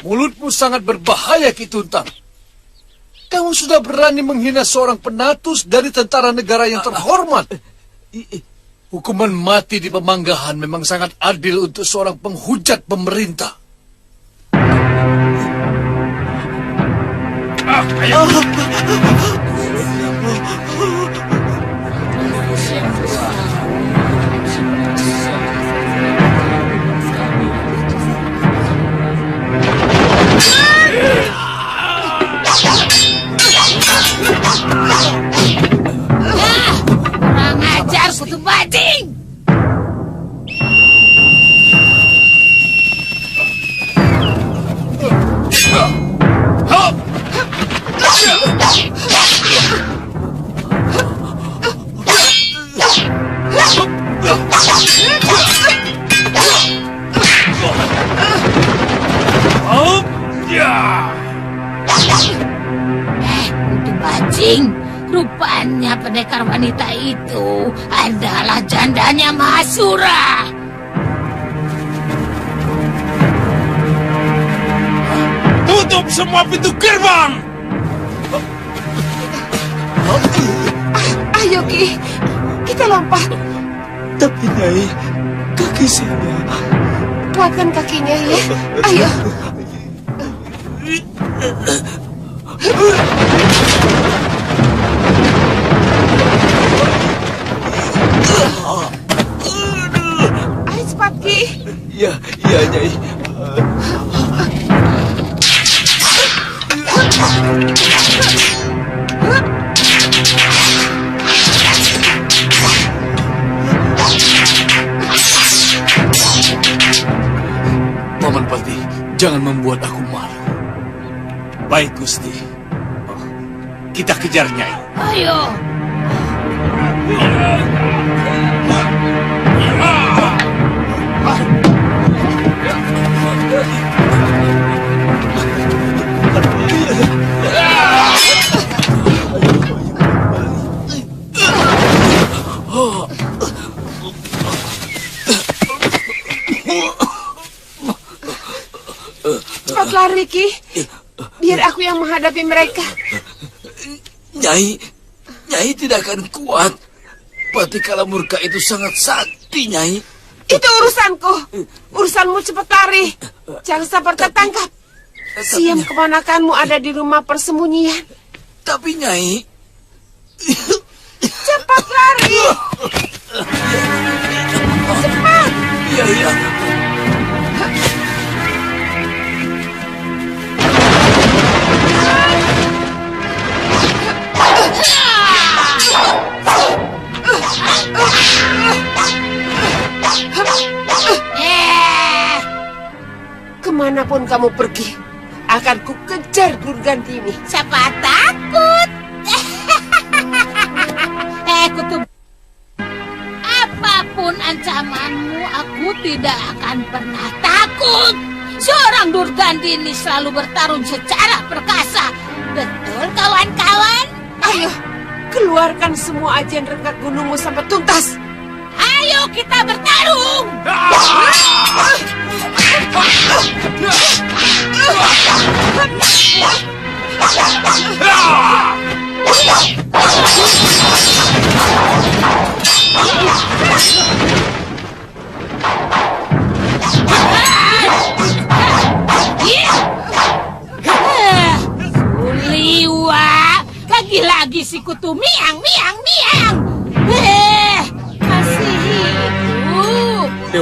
Mulutmu sangat berbahaya, Ki Tuntang. Kamu sudah berani menghina seorang penatus dari tentara negara yang terhormat. Hukuman mati di Pemanggahan memang sangat adil untuk seorang penghujat pemerintah. Kurang ajar, kutu bajing! Kutu bajing, rupanya pendekar wanita itu adalah jandanya Mahasura. Tutup semua pintu gerbang! Ayo, Ki. Kita lompat. Tapi Nyai, kaki saya. Kuatkan kakinya ya. Ayo. Ayo cepat, Ki. Ya, Nyai. Paman Pati, jangan membuat aku malu. Baik, Gusti. Kita kejar Nyai. Ayo. Cepat lari, Ki. Biar aku yang menghadapi mereka. Nyai tidak akan kuat. Pati Kalamurka itu sangat sakti, Nyai. Itu urusanku. Urusanmu cepat lari. Jangan sampai tertangkap. Siam keponakanmu ada di rumah persembunyian. Tapi Nyai... Cepat lari. Cepat. Iya. Kemanapun kamu pergi, akan ku kejar Durgandini. Siapa takut? Kutu. Apapun ancamanmu, aku tidak akan pernah takut. Seorang Durgandini selalu bertarung secara perkasa. Betul, kawan-kawan? Ayo, keluarkan semua ajian renggat gunungmu sampai tuntas. Ayo kita bertarung.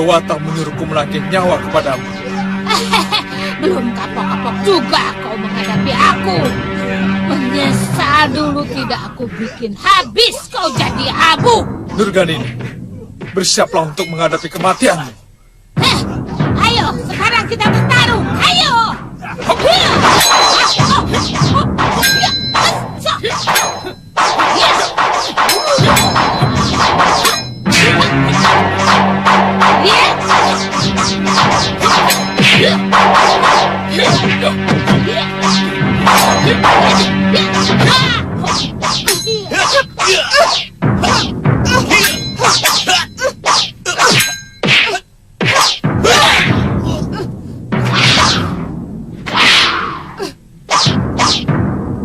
Dewata menyuruhku menagih nyawa kepadamu. Belum kapok-kapok juga kau menghadapi aku. Menyesal dulu tidak aku bikin habis kau jadi abu. Nurganini, bersiaplah untuk menghadapi kematianmu. Ayo, sekarang kita bertarung. Ayo.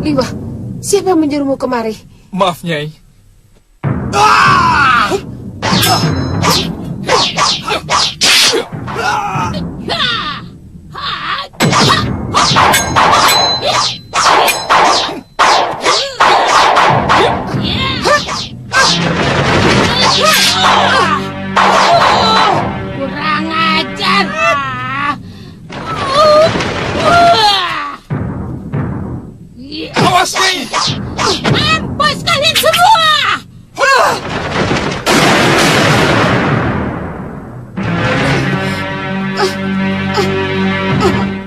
Liwa, siapa yang menyuruhmu kemari? Maaf, Nyai. Kurang ajar. Awas, Nyai! Mampus kalian semua.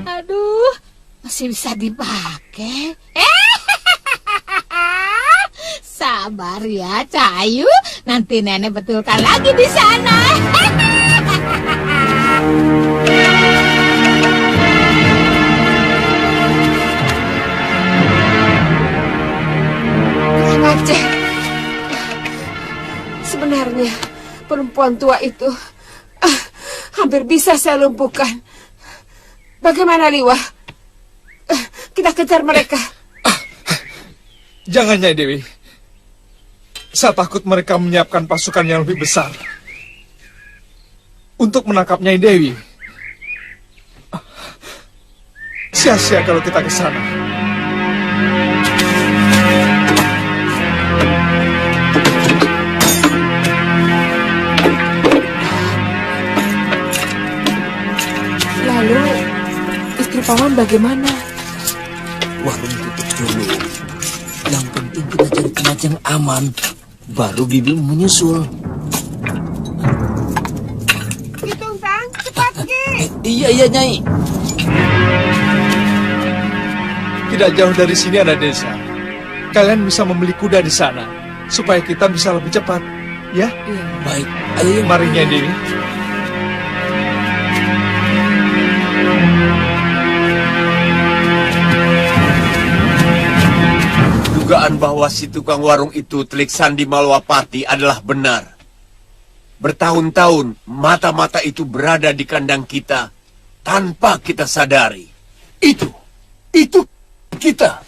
Aduh, masih bisa dipakai. Sabar ya, Cahayu. Nanti nenek betulkan lagi di sana. Aceh. Sebenarnya perempuan tua itu hampir bisa saya lumpuhkan. Bagaimana, Liwa? Kita kejar mereka. Jangan, Nyai Dewi. Saya takut mereka menyiapkan pasukan yang lebih besar untuk menangkap Nyai Dewi. Sia-sia kalau kita ke sana. Lalu, istri paman bagaimana? Warung tutup dulu. Yang penting kita cari tempat yang aman. Baru Bibi menyusul. Hitung, Tang. Cepat, Ki. Iya, Nyai. Tidak jauh dari sini ada desa. Kalian bisa membeli kuda di sana supaya kita bisa lebih cepat. Ya? Baik, ayo. Mari, Nyai Dewi. Dugaan bahwa si tukang warung itu Telik Sandi Malwapati adalah benar. Bertahun-tahun mata-mata itu berada di kandang kita tanpa kita sadari. Itu kita.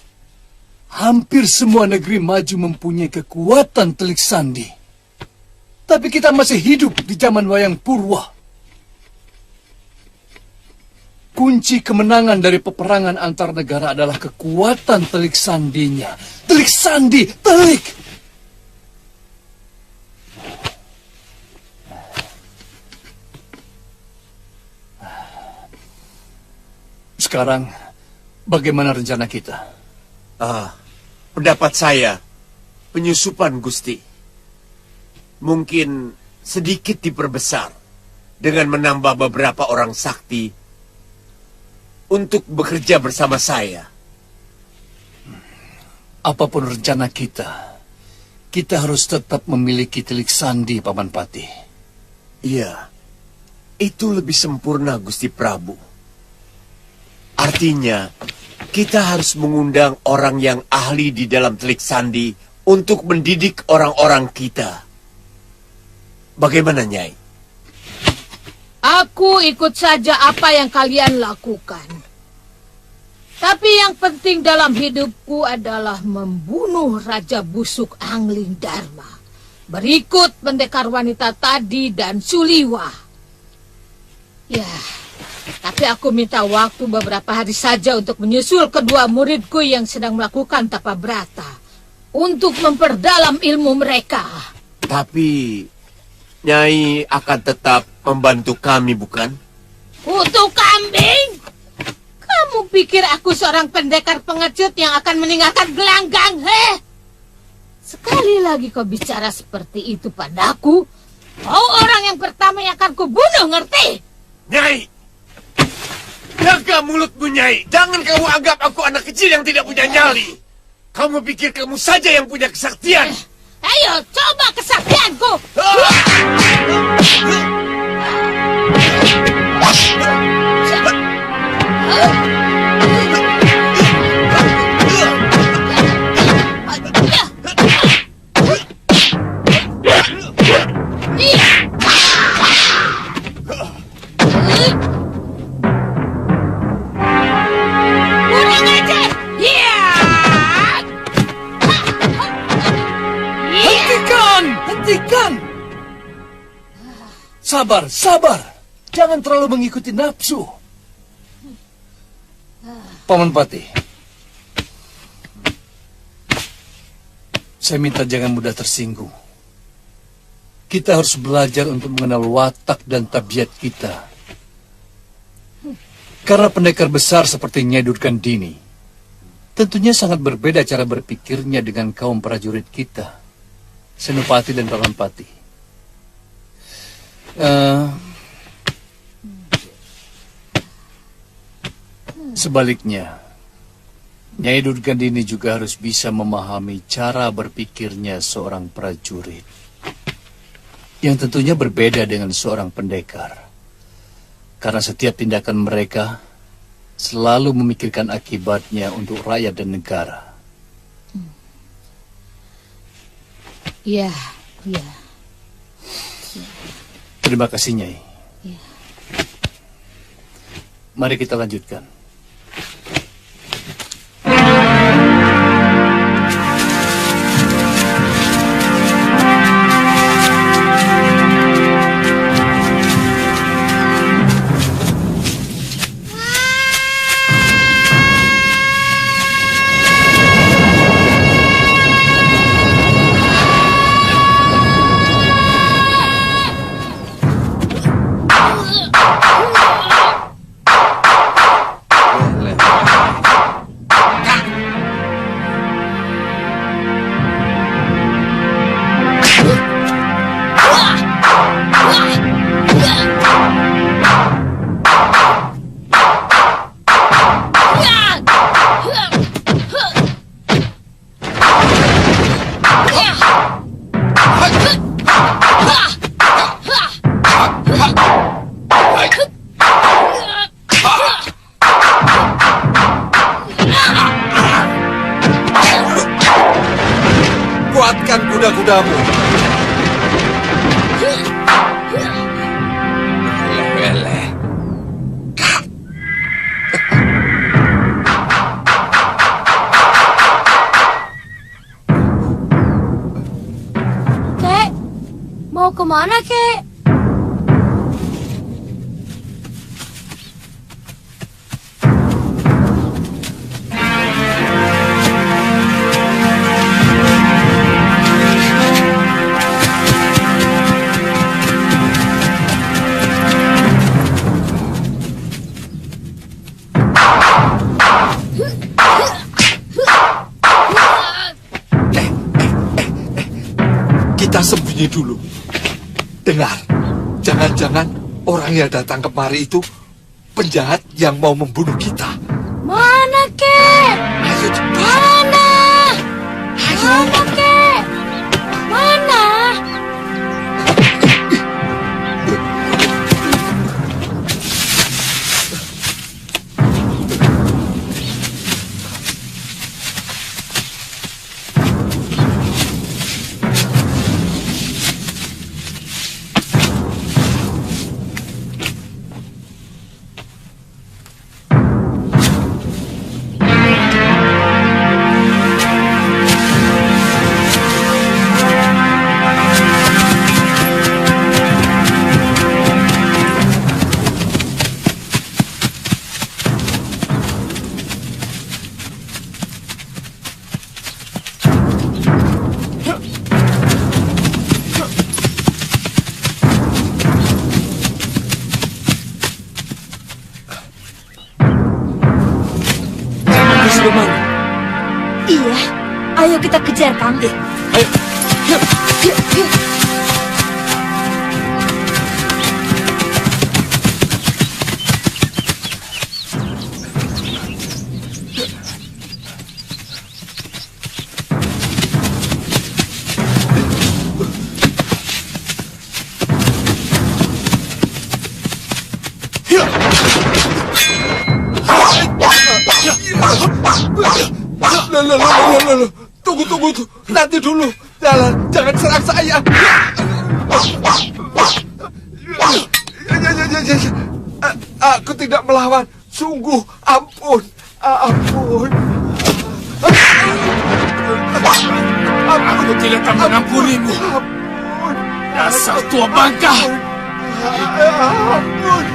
Hampir semua negeri maju mempunyai kekuatan Telik Sandi. Tapi kita masih hidup di zaman Wayang Purwa. Kunci kemenangan dari peperangan antar negara adalah kekuatan Telik Sandinya. Telik Sandi, Telik! Sekarang, bagaimana rencana kita? Pendapat saya, penyusupan Gusti. Mungkin sedikit diperbesar dengan menambah beberapa orang sakti untuk bekerja bersama saya. Apapun rencana kita harus tetap memiliki Telik Sandi, Paman Pati. Iya, itu lebih sempurna, Gusti Prabu. Artinya, kita harus mengundang orang yang ahli di dalam Telik Sandi untuk mendidik orang-orang kita. Bagaimana, Nyai? Aku ikut saja apa yang kalian lakukan. Tapi yang penting dalam hidupku adalah membunuh Raja Busuk Angling Dharma. Berikut pendekar wanita tadi dan Suliwa. Ya, tapi aku minta waktu beberapa hari saja untuk menyusul kedua muridku yang sedang melakukan tapa brata. Untuk memperdalam ilmu mereka. Tapi Nyai akan tetap membantu kami, bukan? Kutu kambing! Kamu pikir aku seorang pendekar pengecut yang akan meninggalkan gelanggang, heh? Sekali lagi kau bicara seperti itu padaku, kau orang yang pertama yang akan kubunuh, ngerti? Nyai! Jaga mulutmu, Nyai! Jangan kamu anggap aku anak kecil yang tidak punya nyali! Kamu pikir kamu saja yang punya kesaktian! Ayo, coba kesaktianku! Kurang ajar! Hentikan! Sabar, sabar. Jangan terlalu mengikuti nafsu. Paman Patih, saya minta jangan mudah tersinggung. Kita harus belajar untuk mengenal watak dan tabiat kita. Karena pendekar besar seperti Nyai Durgandini, tentunya sangat berbeda cara berpikirnya dengan kaum prajurit kita, Senopati dan Paman Patih. Sebaliknya, Nyai Durgandini juga harus bisa memahami cara berpikirnya seorang prajurit, yang tentunya berbeda dengan seorang pendekar. Karena setiap tindakan mereka selalu memikirkan akibatnya untuk rakyat dan negara. Iya, iya. Terima kasih, Nyai. Ya. Mari kita lanjutkan. Kuatkan kuda-kudamu. Eleh. Kek, mau kemana, Kek? Kita sembunyi dulu. Dengar, jangan-jangan orang yang datang kemari itu penjahat yang mau membunuh kita. Mana, Kek? Ayo cepat. Mana? Mana, Kek? Mana? Ayo kita kejar, Kang. Ayo. Yuk, yuk, yuk. Loh. Tunggu. Nanti dulu. Jangan serang saya. Aku tidak melawan. Sungguh, ampun. Ampun. Aku tidak akan mengampunimu. Ampun. Dasar tua bangka. Ampun.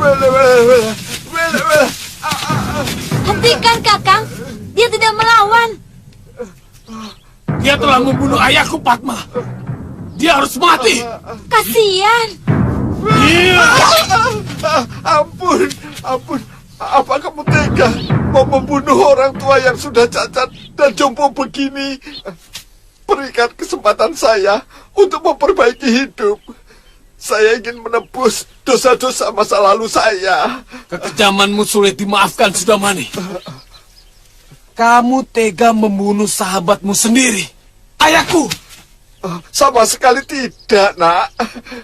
Wele. Hentikan, Kakang. Dia tidak melawan. Dia telah membunuh ayahku, Padma. Dia harus mati. Kasihan. Ampun. Apa kamu tega mau membunuh orang tua yang sudah cacat dan jompo begini? Berikan kesempatan saya untuk memperbaiki hidup. Saya ingin menebus dosa-dosa masa lalu saya. Kekejamanmu sulit dimaafkan, Sudamani. Kamu tega membunuh sahabatmu sendiri, ayahku. Sama sekali tidak, Nak.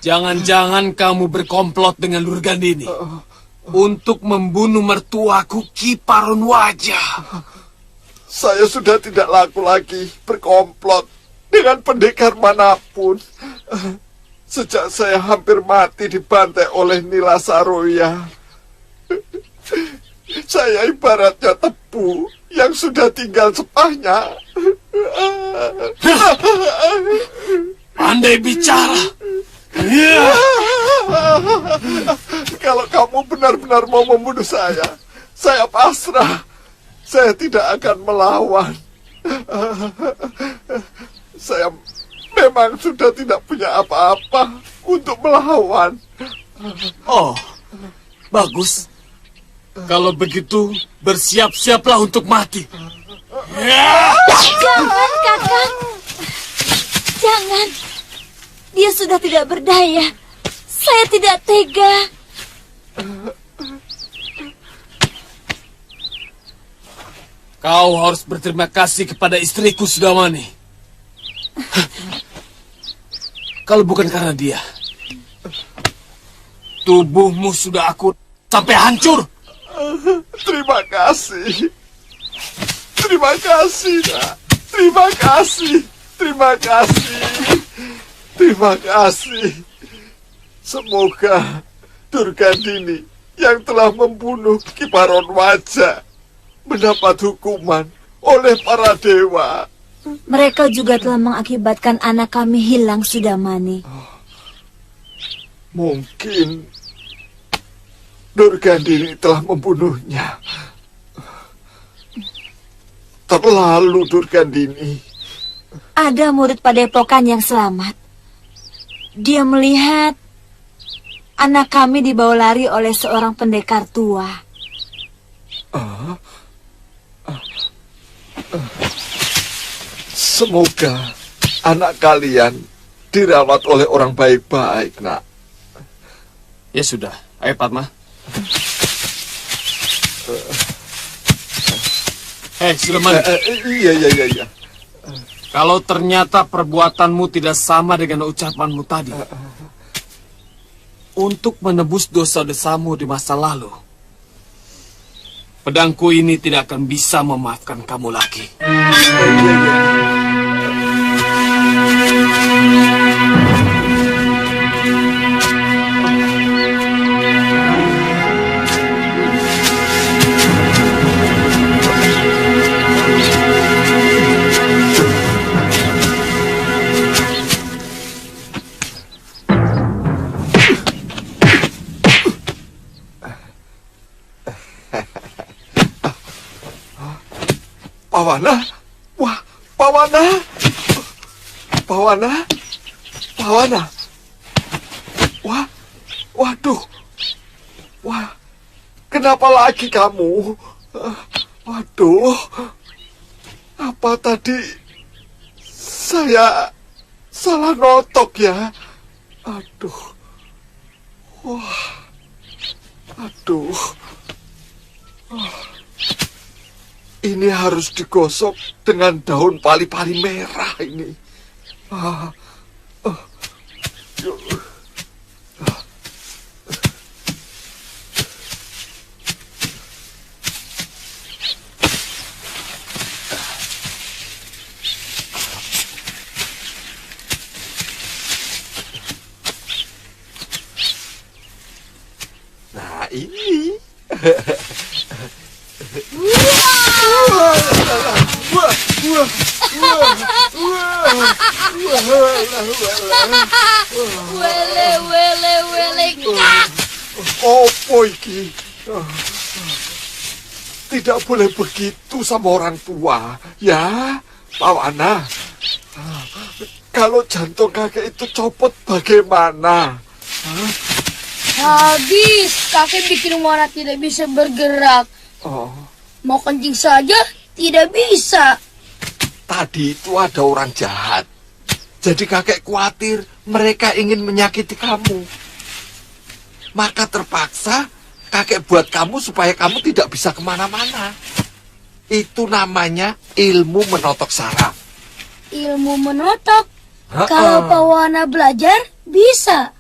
Jangan-jangan kamu berkomplot dengan Lurgandini untuk membunuh mertuaku Ki Paron Wajah. Saya sudah tidak laku lagi berkomplot dengan pendekar manapun. Sejak saya hampir mati dibantai oleh Nila Saroya. Saya ibaratnya tebu yang sudah tinggal sepahnya. Pandai bicara. Kalau kamu benar-benar mau membunuh saya pasrah. Saya tidak akan melawan. Saya memang sudah tidak punya apa-apa untuk melawan. Oh, bagus. Kalau begitu, bersiap-siaplah untuk mati. Jangan, Kakang. Jangan. Dia sudah tidak berdaya. Saya tidak tega. Kau harus berterima kasih kepada istriku, Sudamani. Kalau bukan karena dia, tubuhmu sudah aku sampai hancur. Terima kasih. Terima kasih, Nak. Terima kasih. Terima kasih. Terima kasih. Semoga Durgandini yang telah membunuh Ki Paron Wajah mendapat hukuman oleh para dewa. Mereka juga telah mengakibatkan anak kami hilang, Sudamani. Mungkin Durgandini telah membunuhnya. Terlalu Durgandini. Ada murid padepokan yang selamat. Dia melihat anak kami dibawa lari oleh seorang pendekar tua. Semoga anak kalian dirawat oleh orang baik-baik, Nak. Ya sudah, ayo Padma. Sudamani. Iya. Kalau ternyata perbuatanmu tidak sama dengan ucapanmu tadi, untuk menebus dosa-dosamu di masa lalu, pedangku ini tidak akan bisa memaafkan kamu lagi. Pawana? Wah, Pawana? Pawana? Pawana? Wah, waduh. Wah, kenapa lagi kamu? Waduh. Apa tadi saya salah notok ya? Aduh. Wah. Aduh. Ini harus digosok dengan daun pali-pali merah ini. Nah, ini. Wele, kak. Opo iki? Tidak boleh begitu sama orang tua, ya, Pak Wana. Kalau jantung kakek itu copot bagaimana? Habis, kakek bikin Wana tidak bisa bergerak. Oh, Mau kencing saja, tidak bisa. tadi itu ada orang jahat. Jadi kakek khawatir mereka ingin menyakiti kamu. Maka terpaksa kakek buat kamu supaya kamu tidak bisa kemana-mana. Itu namanya ilmu menotok saraf. Ilmu menotok. Ha-ha. Kalau Pak Wana belajar, bisa.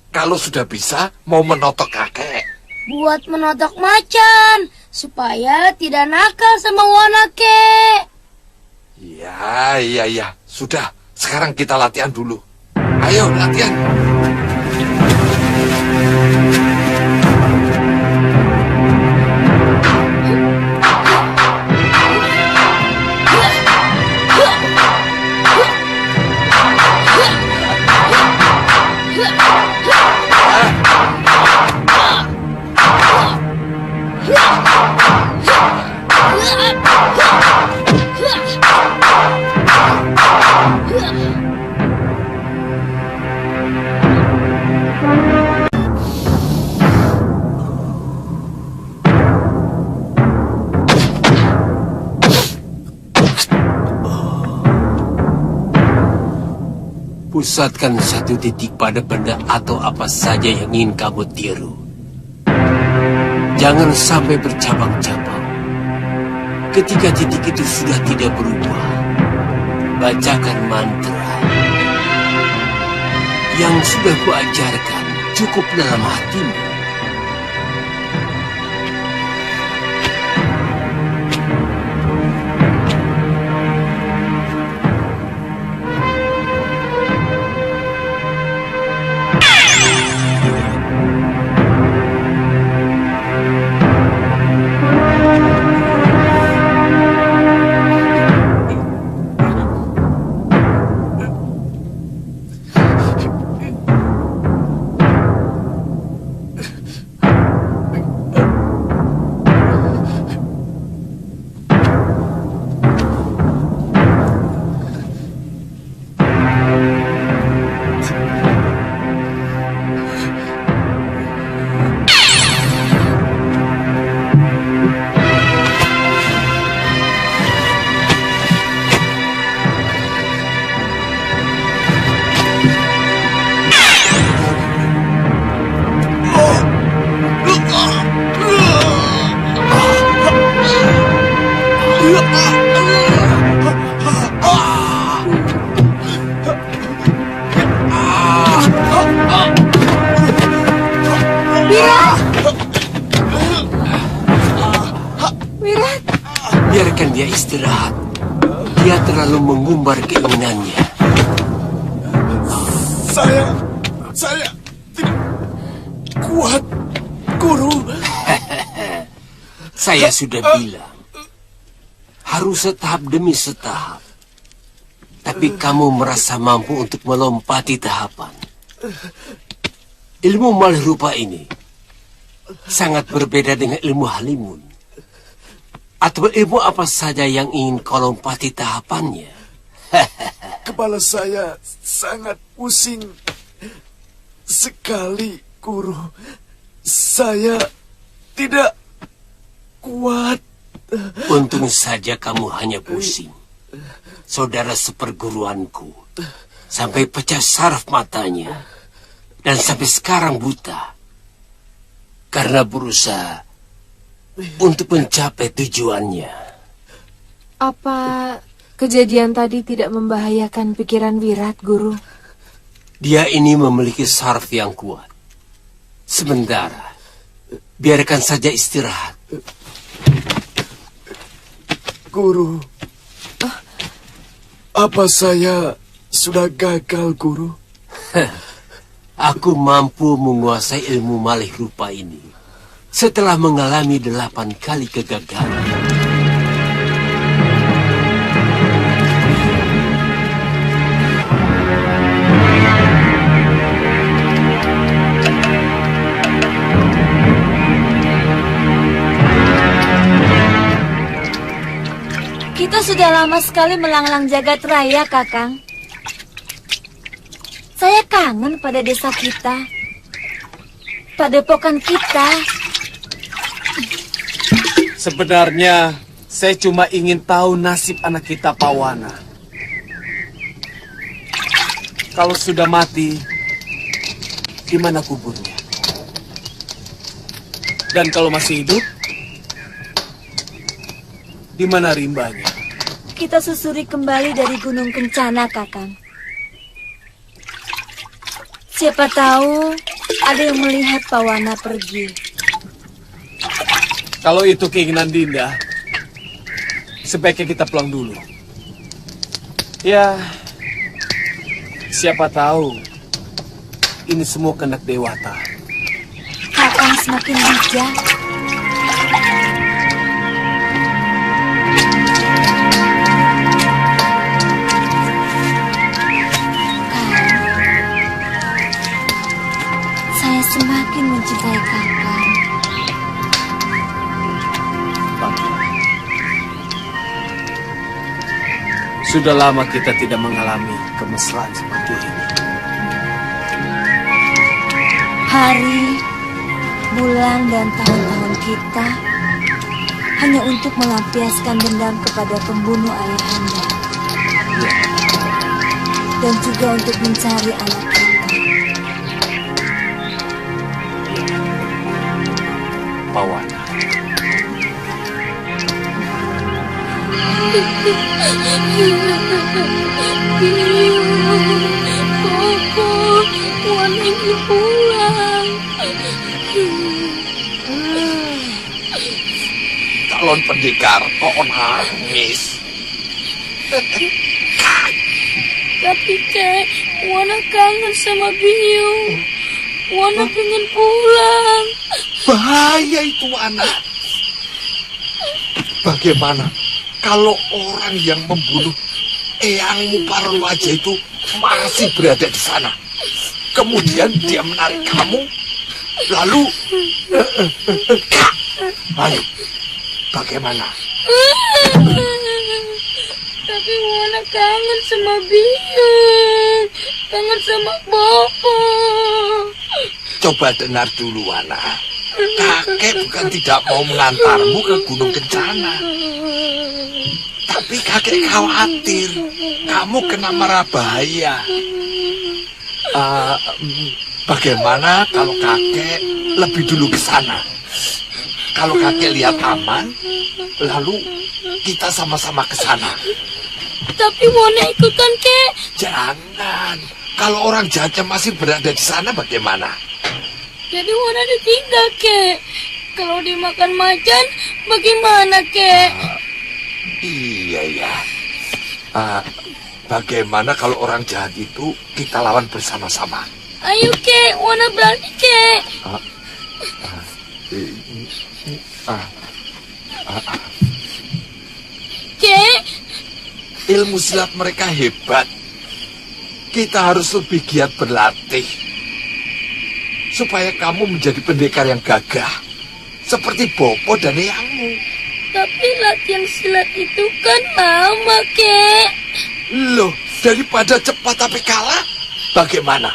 Kalau sudah bisa, mau menotok kakek. Buat menotok macan, supaya tidak nakal sama Wana, kek. Iya. Sudah, sekarang kita latihan dulu. Ayo, latihan. Pusatkan satu titik pada benda atau apa saja yang ingin kamu tiru. Jangan sampai bercabang-cabang. Ketika titik itu sudah tidak berubah, bacakan mantra. Yang sudah kuajarkan cukup dalam hatimu. Biarkan dia istirahat. Dia terlalu mengumbar keinginannya. Saya tidak kuat, Guru. Saya sudah bilang, harus setahap demi setahap. Tapi kamu merasa mampu untuk melompati tahapan. Ilmu malih rupa ini sangat berbeda dengan ilmu halimun. Atau ilmu apa saja yang ingin kau lompati tahapannya. Kepala saya sangat pusing sekali, Guru. Saya tidak kuat. Untung saja kamu hanya pusing. Saudara seperguruanku sampai pecah saraf matanya dan sampai sekarang buta karena berusaha untuk mencapai tujuannya. Apa kejadian tadi tidak membahayakan pikiran Wirat, Guru? Dia ini memiliki saraf yang kuat. Sementara, biarkan saja istirahat. Guru, apa saya sudah gagal, Guru? Aku mampu menguasai ilmu malih rupa ini setelah mengalami 8 kali kegagalan. Kita sudah lama sekali melanglang jagat raya, Kakang. Saya kangen pada desa kita, padepokan kita. Sebenarnya, saya cuma ingin tahu nasib anak kita, Pawana. Kalau sudah mati, di mana kuburnya? Dan kalau masih hidup, di mana rimbanya? Kita susuri kembali dari Gunung Kencana, Kakang. Siapa tahu ada yang melihat Pawana pergi. Kalau itu keinginan Dinda, sebaiknya kita pulang dulu. Ya, siapa tahu ini semua kehendak Dewata. Kakang semakin bijak. Saya semakin mencintai Kakang. Sudah lama kita tidak mengalami kemesraan seperti ini. Hari, bulan, dan tahun-tahun kita hanya untuk melampiaskan dendam kepada pembunuh ayahanda. Dan juga untuk mencari anak kita. Pawana. Koko, Wan ingin pulang. Calon pendekar kok nangis. Tapi Kek, Wana kangen sama Biu. Wana pengen pulang. Bahaya itu anak. Bagaimana kalau orang yang membunuh Eyangmu Parwaja itu masih berada di sana? Kemudian dia menarik kamu, lalu ayo, bagaimana? Tapi Wana kangen sama Biu. Kangen sama Bapak. Coba dengar dulu, anak. Kakek bukan tidak mau mengantarmu ke Gunung Kencana. Tapi kakek khawatir kamu kena mara bahaya. Bagaimana kalau kakek lebih dulu ke sana? Kalau kakek lihat aman, lalu kita sama-sama ke sana. Tapi Wana ikutan, Kek. Jangan. Kalau orang jahatnya masih berada di sana, bagaimana? Jadi Wana ditinggal, Kek. Kalau dimakan macan, bagaimana, Kek? Iya ya. Bagaimana kalau orang jahat itu kita lawan bersama-sama? Ayo, Kek. Wana berani, Kek. Kek. Ilmu silat mereka hebat. Kita harus lebih giat berlatih. Supaya kamu menjadi pendekar yang gagah. Seperti Bopo dan Eyangmu. Tapi latihan silat itu kan lama, Kek. Loh, daripada cepat tapi kalah, bagaimana?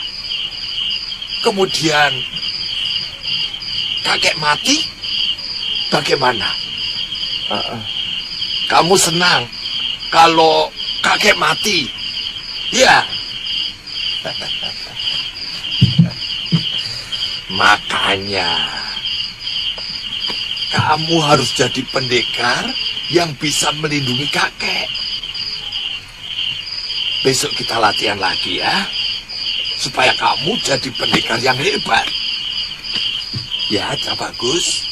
Kemudian kakek mati, bagaimana? Kamu senang kalau kakek mati? Ya. Makanya kamu harus jadi pendekar yang bisa melindungi kakek. Besok kita latihan lagi ya, supaya kamu jadi pendekar yang hebat. Ya, Cak Bagus.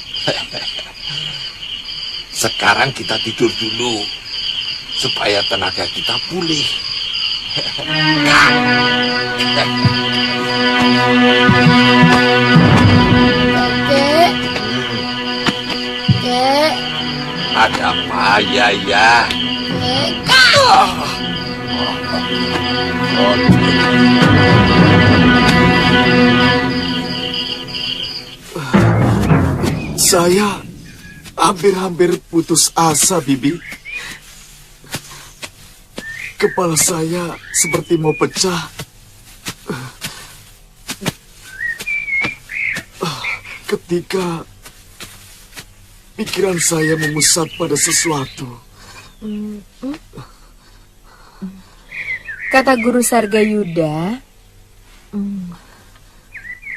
Sekarang kita tidur dulu, supaya tenaga kita pulih. Kek. Kek. Ada apa ya? Saya hampir-hampir putus asa, Bibi. Kepala saya seperti mau pecah. Ketika pikiran saya memusat pada sesuatu. Kata Guru Sargayuda,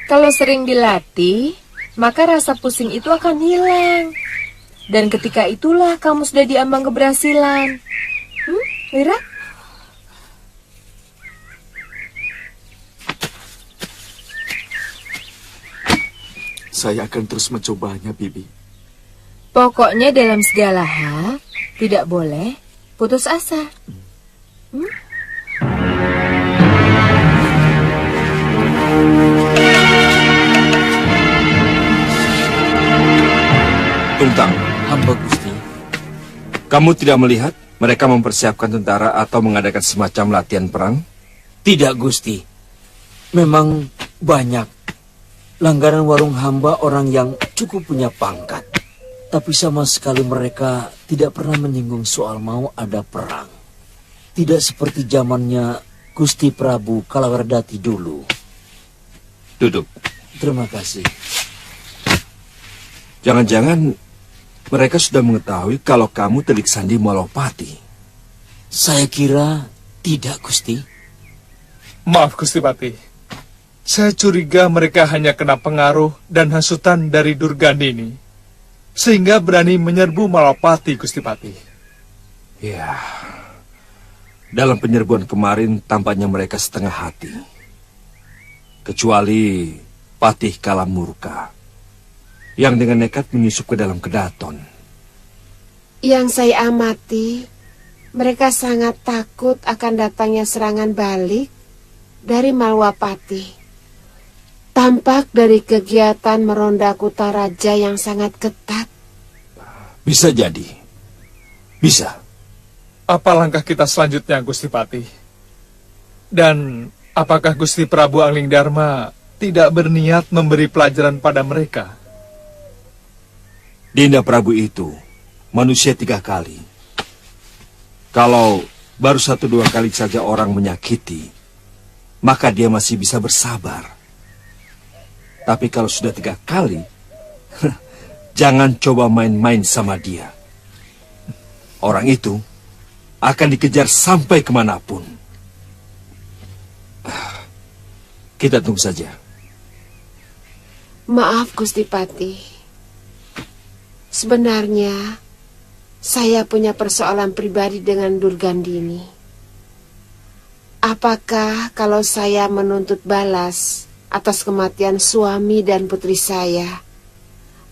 kalau sering dilatih, maka rasa pusing itu akan hilang. Dan ketika itulah kamu sudah diambang keberhasilan. Wira? Saya akan terus mencobanya, Bibi. Pokoknya dalam segala hal, tidak boleh putus asa. Tungtang, Hamba Gusti. kamu tidak melihat mereka mempersiapkan tentara atau mengadakan semacam latihan perang? Tidak, Gusti. Memang banyak langganan warung hamba orang yang cukup punya pangkat. Tapi sama sekali mereka tidak pernah menyinggung soal mau ada perang. Tidak seperti zamannya Gusti Prabu Kalawardhati dulu. Duduk. Terima kasih. Jangan-jangan mereka sudah mengetahui kalau kamu Telik Sandi Malopati. Saya kira tidak, Gusti. Maaf, Gusti Pati. Saya curiga mereka hanya kena pengaruh dan hasutan dari Durgandini, sehingga berani menyerbu Malopati, Gusti Pati. Ya, dalam penyerbuan kemarin tampaknya mereka setengah hati. Kecuali Patih Kalamurka, yang dengan nekat menyusup ke dalam kedaton. Yang saya amati, mereka sangat takut akan datangnya serangan balik dari Malwapati. Tampak dari kegiatan meronda Kuta Raja yang sangat ketat. Bisa jadi. Bisa. Apa langkah kita selanjutnya, Gusti Pati? Dan apakah Gusti Prabu Anglingdarma tidak berniat memberi pelajaran pada mereka? Dinda Prabu itu manusia 3 kali. Kalau baru 1-2 kali saja orang menyakiti, maka dia masih bisa bersabar. Tapi kalau sudah 3 kali, jangan coba main-main sama dia. Orang itu akan dikejar sampai kemanapun. Kita tunggu saja. Maaf, Gusti Pati. Sebenarnya, saya punya persoalan pribadi dengan Durgandini. Apakah kalau saya menuntut balas atas kematian suami dan putri saya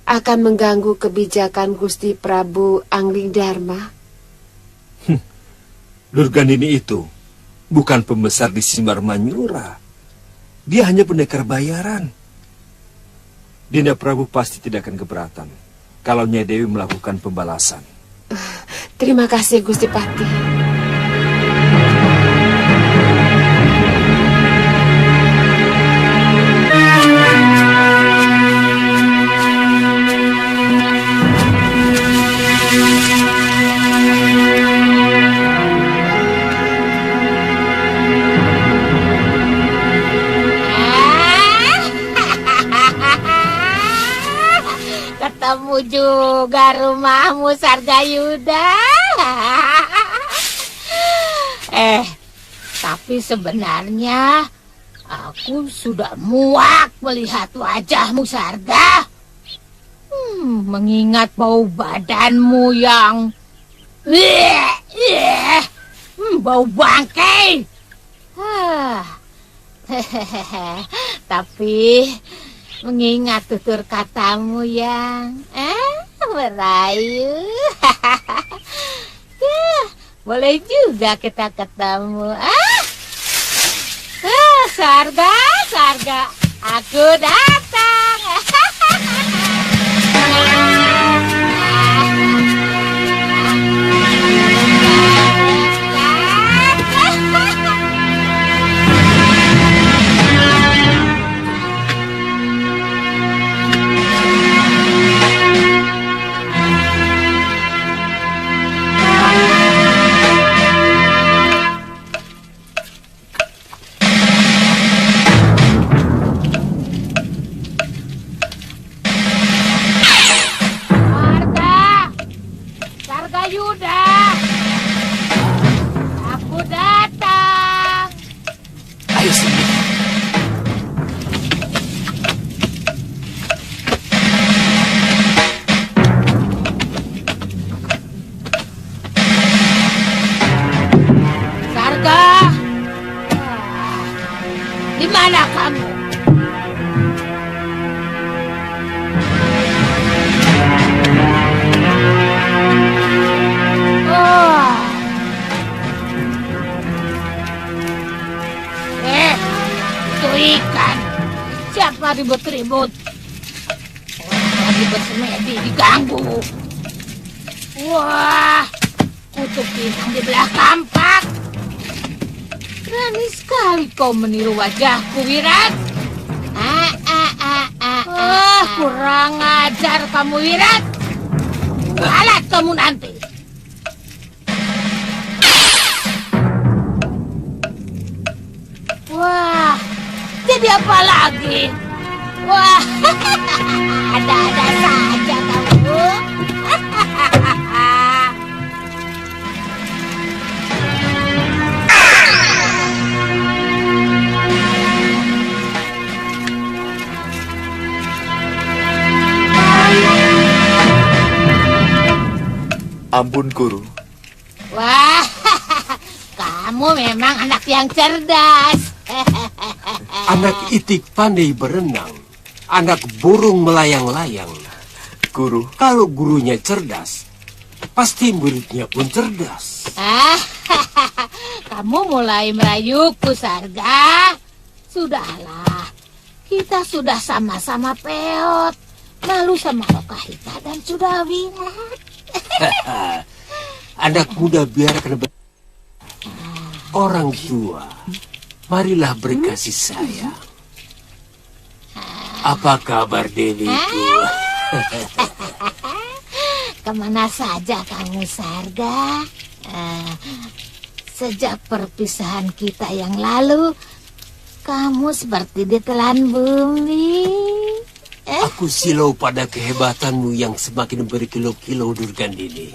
akan mengganggu kebijakan Gusti Prabu Anglingdarma? Durgandini itu bukan pembesar di Simbar Manyura. Dia hanya pendekar bayaran. Dinda Prabu pasti tidak akan keberatan kalau Nyai Dewi melakukan pembalasan. Terima kasih, Gusti Pati. kamu juga rumahmu, Sargayuda. Tapi sebenarnya aku sudah muak melihat wajahmu, Sarga. Mengingat bau badanmu yang bau bangkai. Tapi mengingat tutur katamu yang merayu, boleh juga kita ketemu. Sarga, aku datang. Sargayuda, aku datang. Ayo sini. Sarga, di mana kamu? Ikan, siapa ribut-ribut? Orang lagi bersemedi diganggu. Wah, kutuk pinang di belah kampak. Berani sekali kau meniru wajahku, Wirat. Kurang ajar kamu, Wirat. Alat kamu nanti. Wah, jadi apa lagi? Wah, ada-ada saja kamu. Ampun, Guru. Wah, kamu memang anak yang cerdas. Anak itik pandai berenang, anak burung melayang-layang. Guru, kalau gurunya cerdas, pasti muridnya pun cerdas. Kamu mulai merayuku, Sarga. Sudahlah, kita sudah sama-sama peot. Malu sama Lokahita dan sudah Wirat. Anak muda biarkan orang tua. Marilah berkasih sayang. Apa kabar Dewiku? Kemana saja kamu, Sarga? Sejak perpisahan kita yang lalu, kamu seperti ditelan bumi. Aku silau pada kehebatanmu yang semakin berkilo-kilo, Durgandini.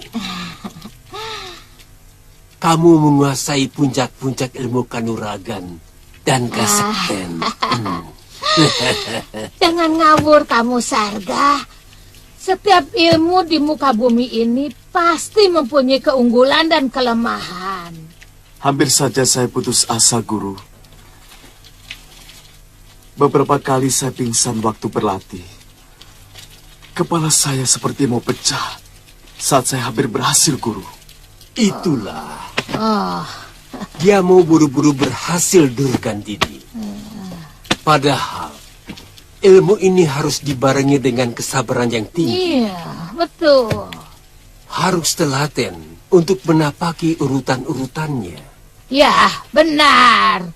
Kamu menguasai puncak-puncak ilmu kanuragan dan kasekten. Jangan ngawur kamu, Sarga. Setiap ilmu di muka bumi ini pasti mempunyai keunggulan dan kelemahan. hampir saja saya putus asa, Guru. Beberapa kali saya pingsan waktu berlatih. Kepala saya seperti mau pecah saat saya hampir berhasil, Guru. Itulah. Dia mau buru-buru berhasil, Durgandini. Padahal ilmu ini harus dibarengi dengan kesabaran yang tinggi. Iya, betul. Harus telaten untuk menapaki urutan-urutannya. Ya, benar.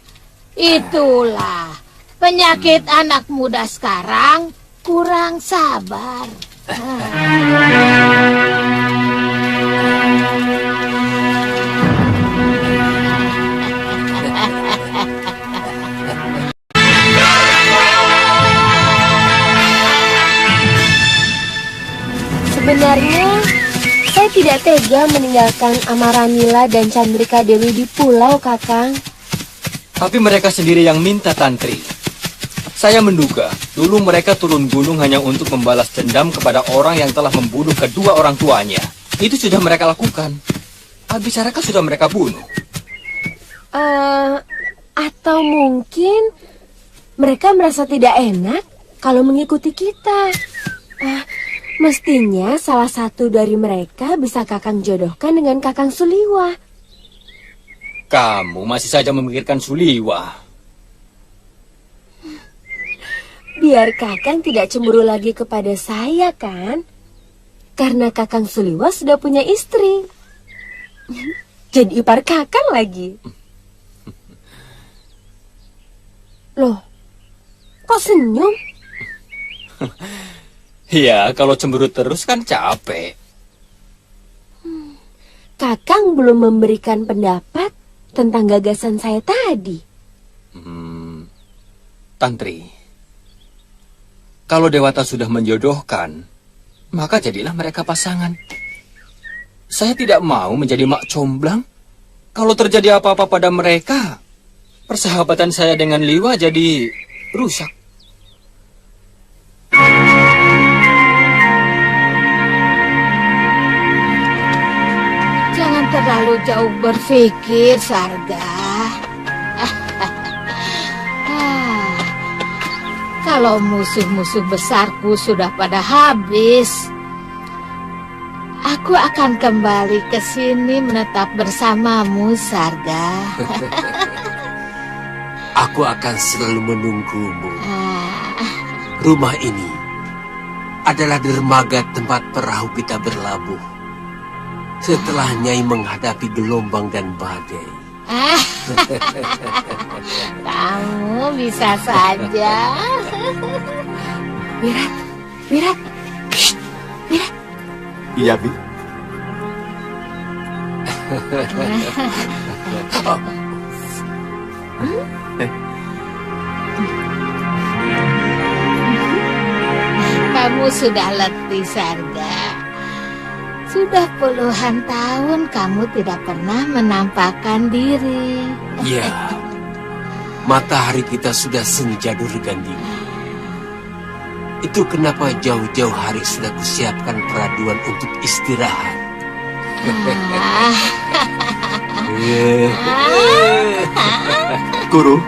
Itulah penyakit anak muda sekarang, kurang sabar. tidak tega meninggalkan Amaranila dan Chandrika Dewi di pulau, Kakang. Tapi mereka sendiri yang minta, Tantri. Saya menduga dulu mereka turun gunung hanya untuk membalas dendam kepada orang yang telah membunuh kedua orang tuanya. Itu sudah mereka lakukan. Abisaraka sudah mereka bunuh. Atau mungkin mereka merasa tidak enak kalau mengikuti kita. Mestinya salah satu dari mereka bisa Kakang jodohkan dengan Kakang Suliwa. Kamu masih saja memikirkan Suliwa. Biar Kakang tidak cemburu lagi kepada saya, kan? Karena Kakang Suliwa sudah punya istri. Jadi ipar Kakang lagi. Loh, kok senyum? Ya, kalau cemburu terus kan capek. Kakang belum memberikan pendapat tentang gagasan saya tadi. Tantri, kalau Dewata sudah menjodohkan, maka jadilah mereka pasangan. Saya tidak mau menjadi mak comblang. Kalau terjadi apa-apa pada mereka, persahabatan saya dengan Liwa jadi rusak. Jangan terlalu jauh berpikir, Sarga. Kalau musuh-musuh besarku sudah pada habis, aku akan kembali ke sini menetap bersamamu, Sarga. Aku akan selalu menunggumu. Rumah ini adalah dermaga tempat perahu kita berlabuh setelah Nyai menghadapi gelombang dan badai. Kamu bisa saja. Wirat. Shh, Wirat. Iya, Bi. Kamu sudah letih, Sarga. Sudah puluhan tahun kamu tidak pernah menampakkan diri. Ya, matahari kita sudah senja Durgandini. Itu kenapa jauh-jauh hari sudah kusiapkan peraduan untuk istirahat. Guru,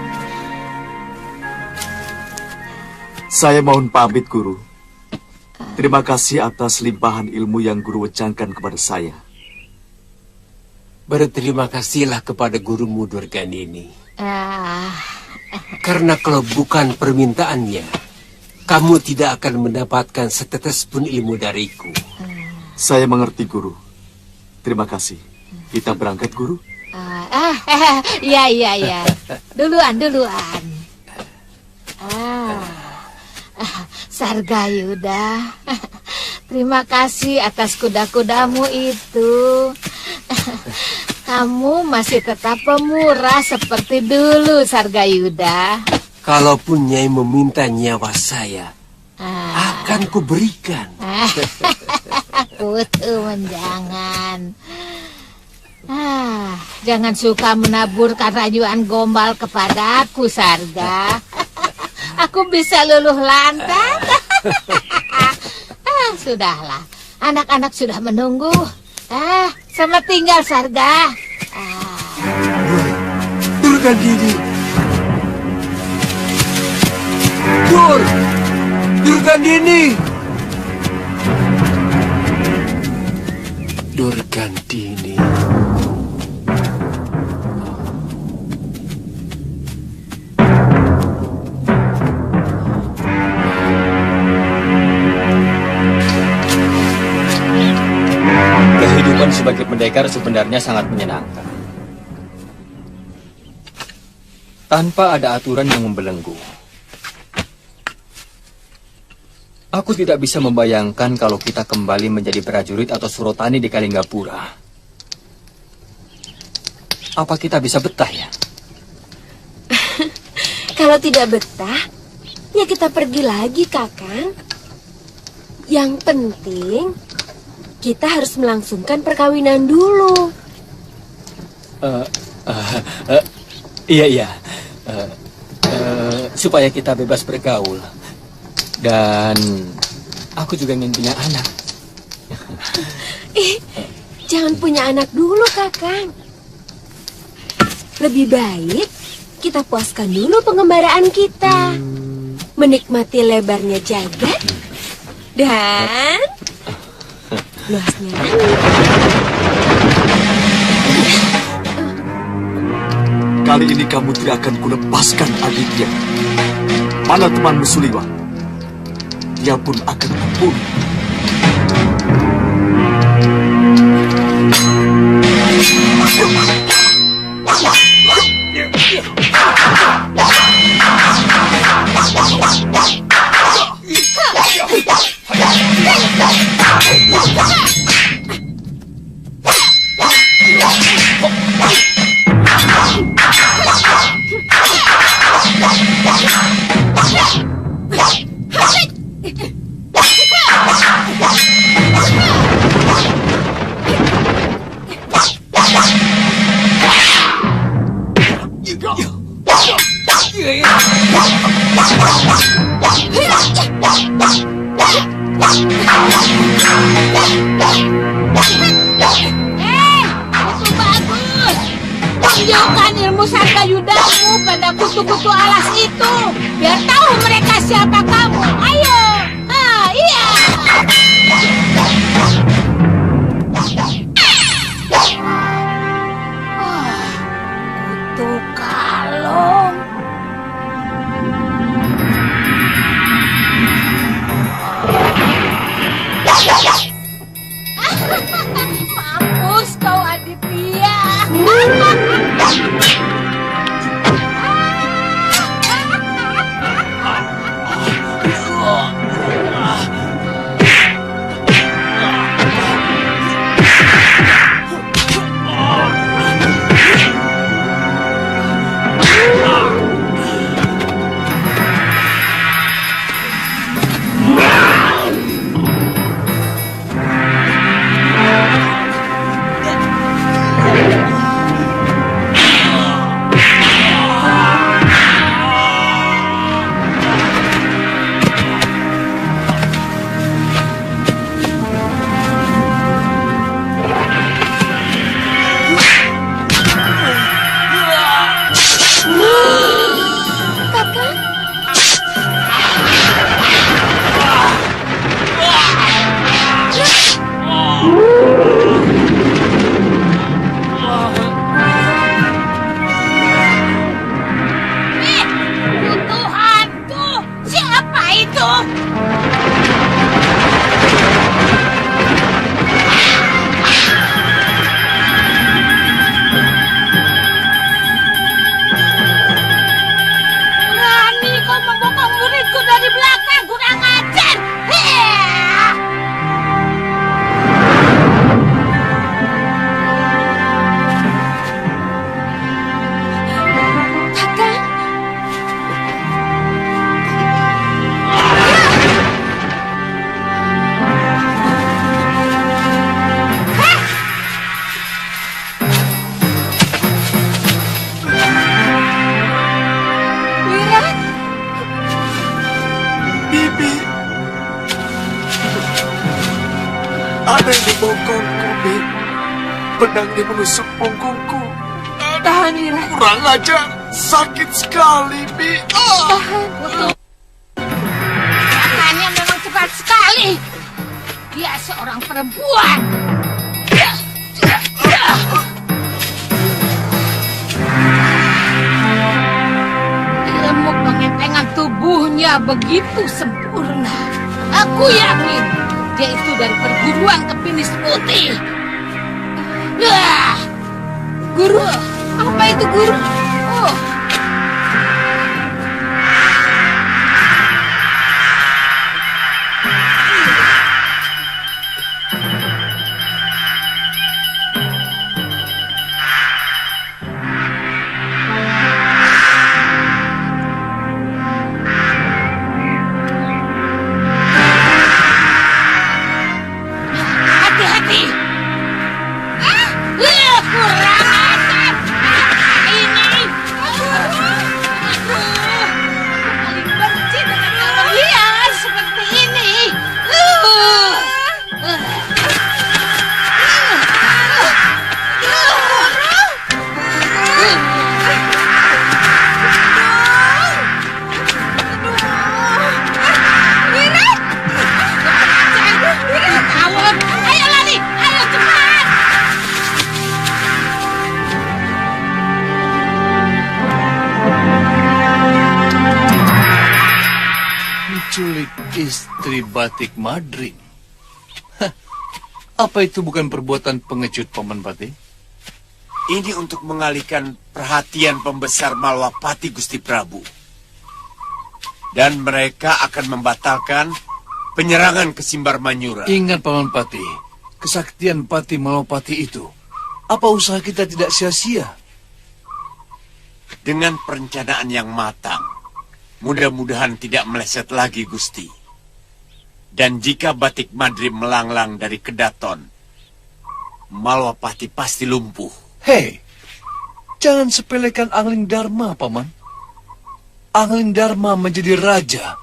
saya mohon pamit, Guru. Terima kasih atas limpahan ilmu yang Guru wecangkan kepada saya. Berterima kasihlah kepada gurumu Durgandini. Karena kalau bukan permintaannya, kamu tidak akan mendapatkan setetes pun ilmu dariku. Saya mengerti, Guru. Terima kasih. Kita berangkat, Guru. Ya. Duluan. Sarga Yuda, terima kasih atas kuda-kudamu itu. Kamu masih tetap pemurah seperti dulu, Sarga Yuda. Kalaupun Nyai meminta nyawa saya, akan kuberikan. Putu menjangan. Jangan suka menaburkan rayuan gombal kepadaku, Sarga. Aku bisa luluh lantak. Sudahlah, anak-anak sudah menunggu. Selamat tinggal, Sarga. Durgandini. Durgandini. Durgandini. Kehidupan sebagai pendekar sebenarnya sangat menyenangkan. Tanpa ada aturan yang membelenggu. Aku tidak bisa membayangkan kalau kita kembali menjadi prajurit atau surotani di Kalinggapura. Apa kita bisa betah ya? Kalau tidak betah, ya kita pergi lagi, Kakang. Yang penting kita harus melangsungkan perkawinan dulu. Iya. Supaya kita bebas bergaul. Dan aku juga ingin punya anak. Jangan punya anak dulu, Kakang. Lebih baik kita puaskan dulu pengembaraan kita. Menikmati lebarnya jagat dan luasnya langit. Kali ini kamu tidak akan kulepaskan adiknya. Mana temanmu Suliwang? Dia pun akan kubunuh. Tunjukkan ilmu Sargayudamu pada kutu-kutu alas itu, biar tahu mereka siapa kamu. Ayo, iya. Kutu kalong. Mampus kau Aditya. Tuhanku, siapa itu? Berani kau membokong muridku dari belakang, kurang ajar. Bibi, ada yang membokongku, Bi. Pedangnya menusuk punggungku. Tahan, Wira. Kurang ajar, sakit sekali, Bi. Tangannya memang cepat sekali. Dia seorang perempuan. Ilmu pengentengan tubuhnya begitu sempurna. Aku yakin dia itu dari perguruan Kepinis Putih. Guru, apa itu guru? Oh. Hati-hati. menculik istri Batik Madrim. Hah, apa itu bukan perbuatan pengecut, Paman Pati? Ini untuk mengalihkan perhatian pembesar Malwapati, Gusti Prabu. Dan mereka akan membatalkan penyerangan ke Simbar Manyura. Ingat, Paman Pati, kesaktian Pati Malwapati itu, apa usaha kita tidak sia-sia? Dengan perencanaan yang matang, mudah-mudahan tidak meleset lagi, Gusti. Dan jika Batik Madrim melanglang dari Kedaton, Malwapati pasti lumpuh. Hei, jangan sepelekan Angling Dharma, Paman. Angling Dharma menjadi raja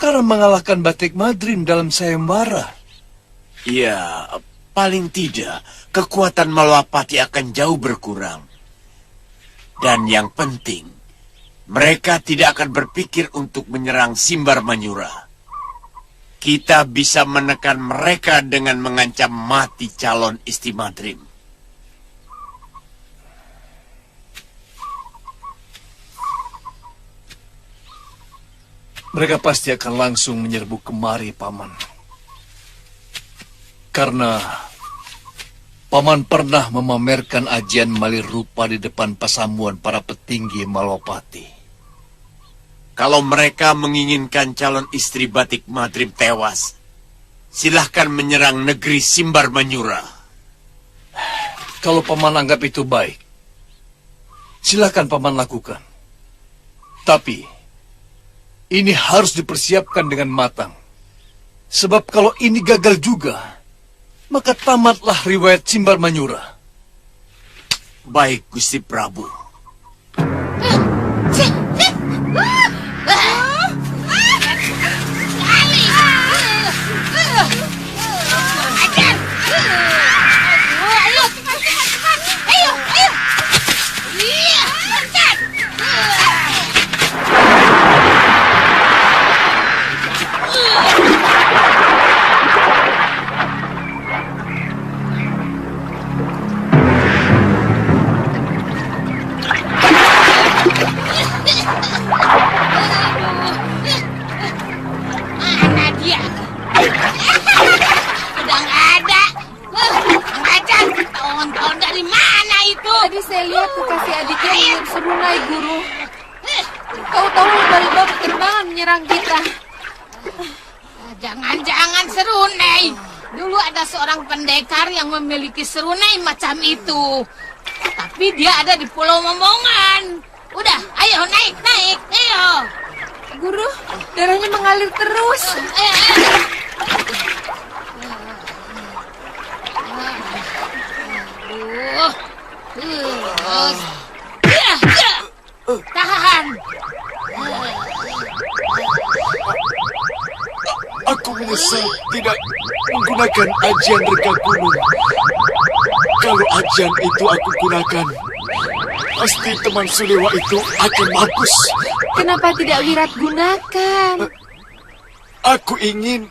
karena mengalahkan Batik Madrim dalam sayembara. Ya, paling tidak kekuatan Malwapati akan jauh berkurang. Dan yang penting, mereka tidak akan berpikir untuk menyerang Simbar Manyura. Kita bisa menekan mereka dengan mengancam mati calon istri Madrim. Mereka pasti akan langsung menyerbu kemari, Paman. Karena Paman pernah memamerkan ajian malir rupa di depan pasamuan para petinggi Malwapati. Kalau mereka menginginkan calon istri Batik Madrim tewas, silahkan menyerang negeri Simbar Manyura. Kalau Paman anggap itu baik, silahkan Paman lakukan. Tapi ini harus dipersiapkan dengan matang. Sebab kalau ini gagal juga, maka tamatlah riwayat Simbar Manyura. Baik, Gusti Prabu. Tadi saya lihat kekasih adiknya melihat serunai, Guru. Tahu-tahu lumba-lumba berterbangan menyerang kita. Jangan-jangan serunai. Dulu ada seorang pendekar yang memiliki serunai macam itu. Tapi dia ada di Pulau Momongan. Udah, ayo naik, ayo. Guru, darahnya mengalir terus. Tahan. Aku menyesal tidak menggunakan ajian rega gunung. Kalau ajian itu aku gunakan, pasti teman Suliwa itu akan mampus. Kenapa tidak Wirat gunakan? Aku ingin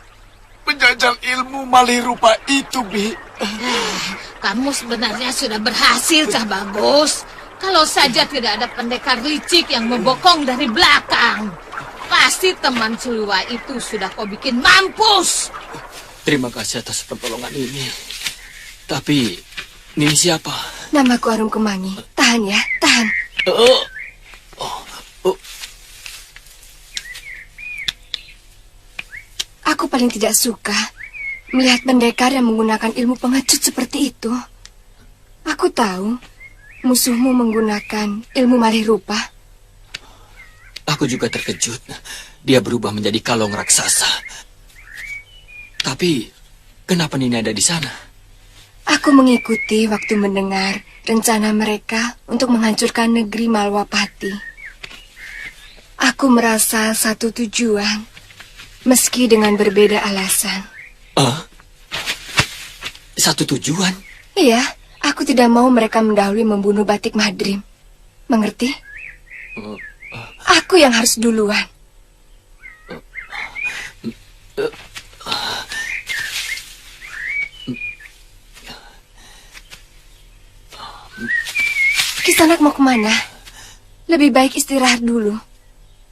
menjajal ilmu malih rupa itu, Bi. Kamu sebenarnya sudah berhasil, Cah Bagus. Kalau saja tidak ada pendekar licik yang membokong dari belakang, pasti teman Suliwa itu sudah kau bikin mampus. Terima kasih atas pertolongan ini. Tapi, ini siapa? Namaku Arum Kemangi. Tahan ya, tahan. Aku paling tidak suka melihat pendekar yang menggunakan ilmu pengecut seperti itu. Aku tahu musuhmu menggunakan ilmu malih rupa. Aku juga terkejut. Dia berubah menjadi kalong raksasa. Tapi, kenapa Nini ada di sana? Aku mengikuti waktu mendengar rencana mereka untuk menghancurkan negeri Malwapati. Aku merasa satu tujuan, meski dengan berbeda alasan. Satu tujuan? Iya, aku tidak mau mereka mendahului membunuh Batik Madrim. Mengerti? Aku yang harus duluan. Kisanak mau kemana? Lebih baik istirahat dulu.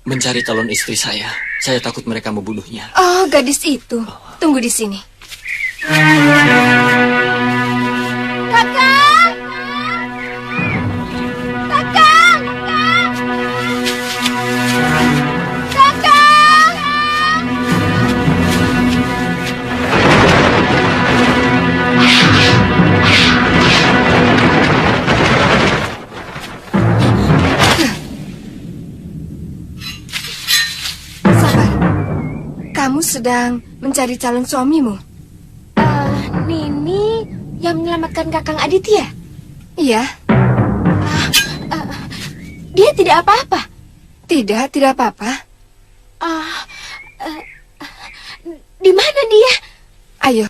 Mencari calon istri saya. Saya takut mereka membunuhnya. Oh, gadis itu. Tunggu di sini. Kakang! Kakang! Kakang! Sabar. Kamu sedang mencari calon suamimu? Nini yang menyelamatkan Kakang Aditya? Iya. Dia tidak apa-apa? Tidak apa-apa. Di mana dia? Ayo.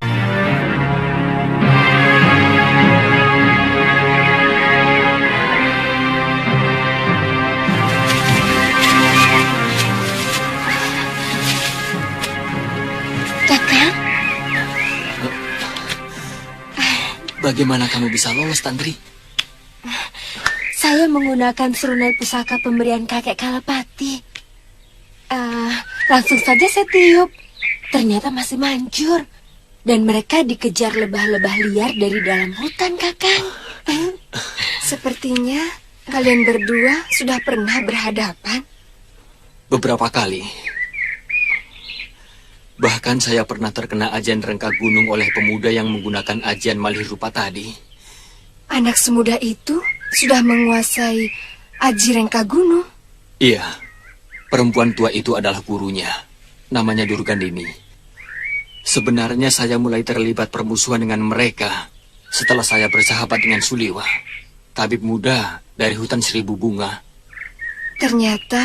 Kakang? Bagaimana kamu bisa lolos, Tantri? Saya menggunakan serunai pusaka pemberian kakek Kalapati. Langsung saja saya tiup. Ternyata masih manjur. Dan mereka dikejar lebah-lebah liar dari dalam hutan, Kakang. Sepertinya kalian berdua sudah pernah berhadapan. Beberapa kali. Bahkan saya pernah terkena ajian rengka gunung oleh pemuda yang menggunakan ajian malih rupa tadi. Anak semuda itu sudah menguasai aji rengka gunung. Iya, perempuan tua itu adalah gurunya. Namanya Durgandini. Sebenarnya saya mulai terlibat permusuhan dengan mereka setelah saya bersahabat dengan Suliwa, tabib muda dari hutan seribu bunga. Ternyata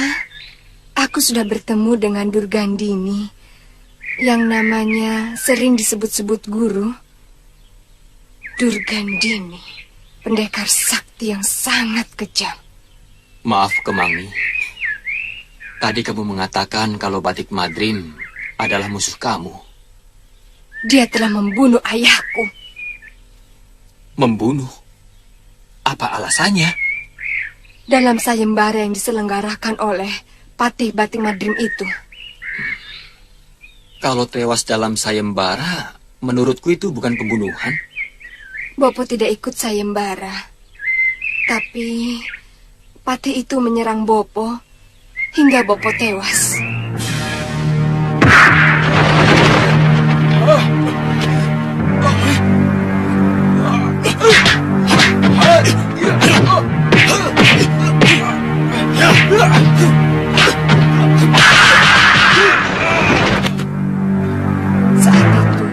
aku sudah bertemu dengan Durgandini yang namanya sering disebut-sebut guru. Durgandini, pendekar sakti yang sangat kejam. Maaf, Kemangi. Tadi kamu mengatakan kalau Batik Madrim adalah musuh kamu. Dia telah membunuh ayahku. Membunuh? Apa alasannya? Dalam sayembara yang diselenggarakan oleh Patih Batik Madrim itu. Kalau tewas dalam sayembara, menurutku itu bukan pembunuhan. Bopo tidak ikut sayembara. Tapi Patih itu menyerang Bopo hingga Bopo tewas. Saat itu,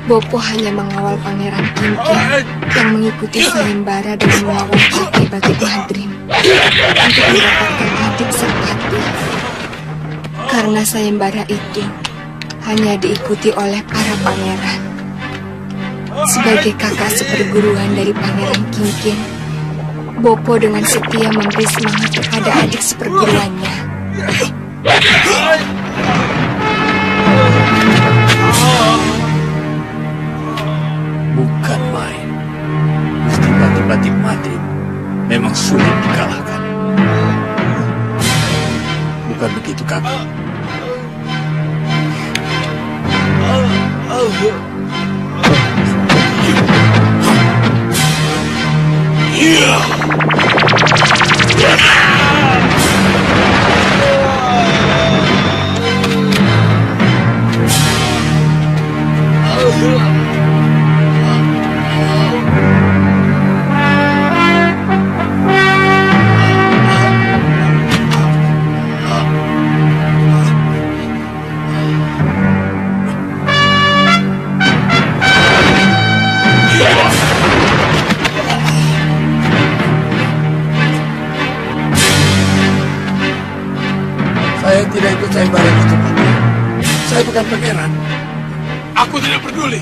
Bopo hanya mengawal Pangeran Kinkin yang mengikuti sayembara dengan melawan Patih Batik Madrim untuk mendapatkan adik sang Patih. Karena sayembara itu hanya diikuti oleh para pangeran. Sebagai kakak seperguruan dari Pangeran Kinkin, Bopo dengan setia memberi semangat kepada adik seperguruannya. Bukan main. Gusti Batik Madrim memang sulit dikalahkan. Bukan begitu, Kakak? Saya tidak ikut sayembara itu, Pak. Saya bukan pangeran. Aku tidak peduli.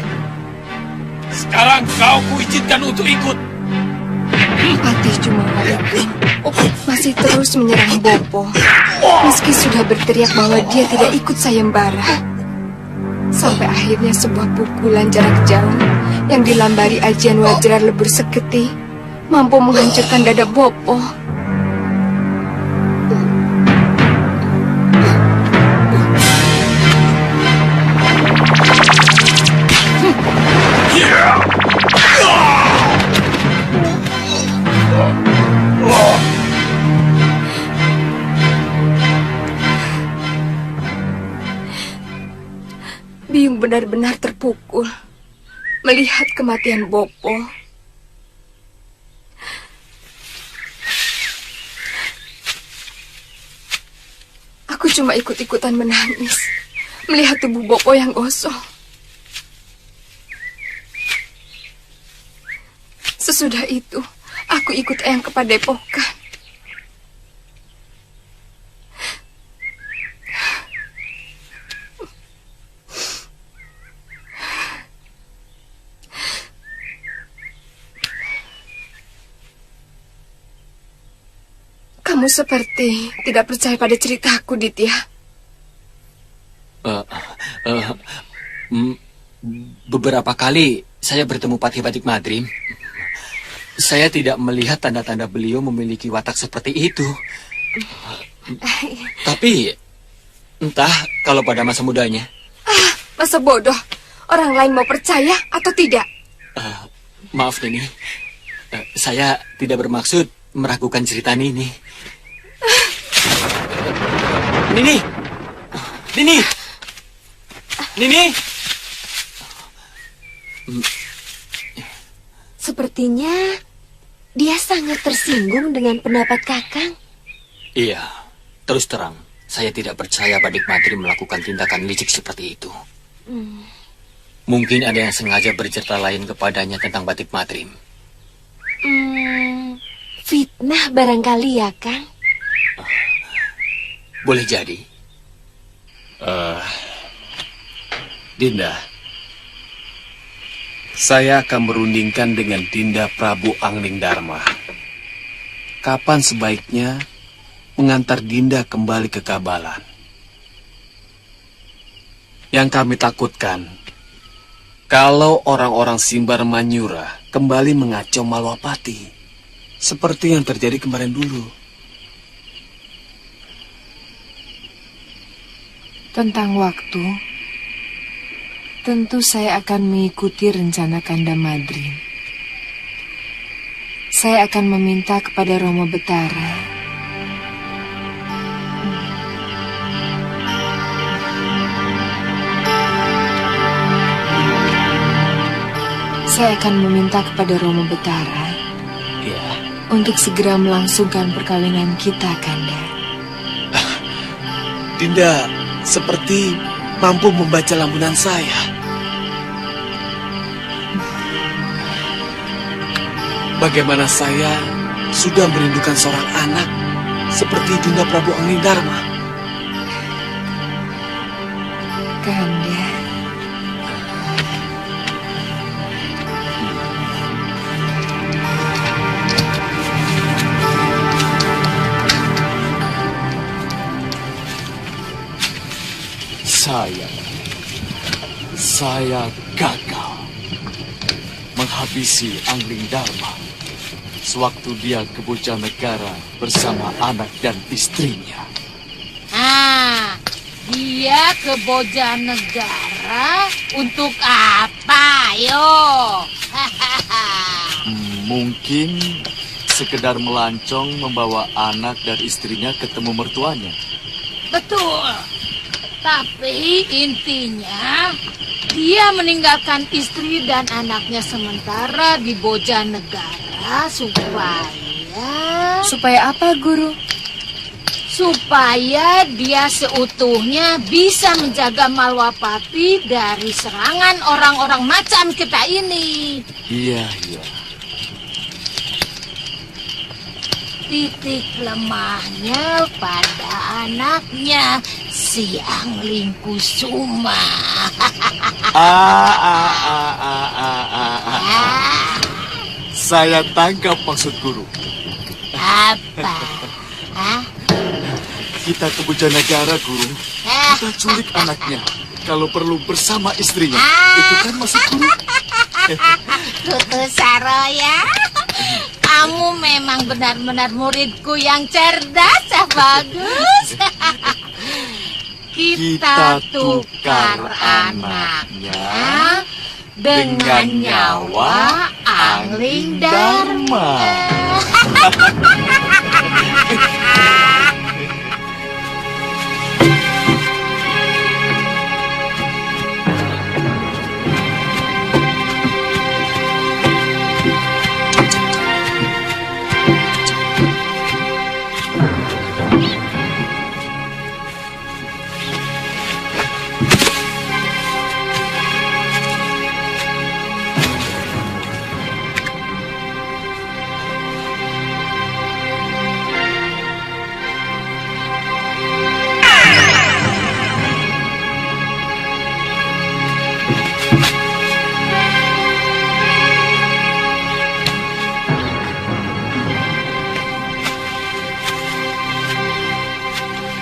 Sekarang kau kuizinkan untuk ikut. Patih Jumawa itu masih terus menyerang Bopo. Meski sudah berteriak bahwa dia tidak ikut sayembara. Sampai akhirnya sebuah pukulan jarak jauh yang dilambari ajian wajra lebur seketi mampu menghancurkan dada Bopo. Biung benar-benar terpukul melihat kematian Bopo. Aku cuma ikut-ikutan menangis melihat tubuh Bopo yang gosong. Sesudah itu, aku ikut Eyang ke padepokan. Kamu seperti tidak percaya pada ceritaku, Ditya. Beberapa kali saya bertemu Patih Batik Madrim. Saya tidak melihat tanda-tanda beliau memiliki watak seperti itu. Tapi entah kalau pada masa mudanya. Masa bodoh. Orang lain mau percaya atau tidak? Maaf, Nini. Saya tidak bermaksud meragukan cerita Nini. Nini! Nini! Nini! Sepertinya dia sangat tersinggung dengan pendapat Kakang. Iya, terus terang, saya tidak percaya Badik Madrim melakukan tindakan licik seperti itu. Mungkin ada yang sengaja bercerita lain kepadanya tentang Badik Madrim. Fitnah barangkali ya, Kang? Boleh jadi. Dinda, saya akan berundingkan dengan Dinda Prabu Angling Dharma. Kapan sebaiknya mengantar Dinda kembali ke Kabalan? Yang kami takutkan, kalau orang-orang Simbar Manyura kembali mengacau Malwapati, seperti yang terjadi kemarin dulu. Tentang waktu, tentu saya akan mengikuti rencana Kanda Madrim. Saya akan meminta kepada Romo Betara. Saya akan meminta kepada Romo Betara untuk segera melangsungkan perkawinan kita, Kanda. Dinda seperti mampu membaca lambunan saya. Bagaimana saya sudah merindukan seorang anak seperti Dinda Prabu Angling Dharma. Kanda. Saya gagal menghabisi Angling Dharma sewaktu dia ke Bojanegara bersama anak dan istrinya. Dia ke Bojanegara untuk apa, yo? Mungkin sekedar melancong membawa anak dan istrinya ketemu mertuanya. Betul. Tapi intinya dia meninggalkan istri dan anaknya sementara di Bojanegara supaya apa, Guru? Supaya dia seutuhnya bisa menjaga Malwapati dari serangan orang-orang macam kita ini. Iya. Titik lemahnya pada anaknya, si Angling Kusuma. Saya tangkap maksud Guru. Apa? Kita ke Bojanegara, Guru. Kita culik anaknya. Kalau perlu bersama istrinya. Itu kan maksud Guru. Tutu Saroya, kamu memang benar-benar muridku yang cerdas, bagus. Kita tukar anaknya dengan nyawa Angling Dharma.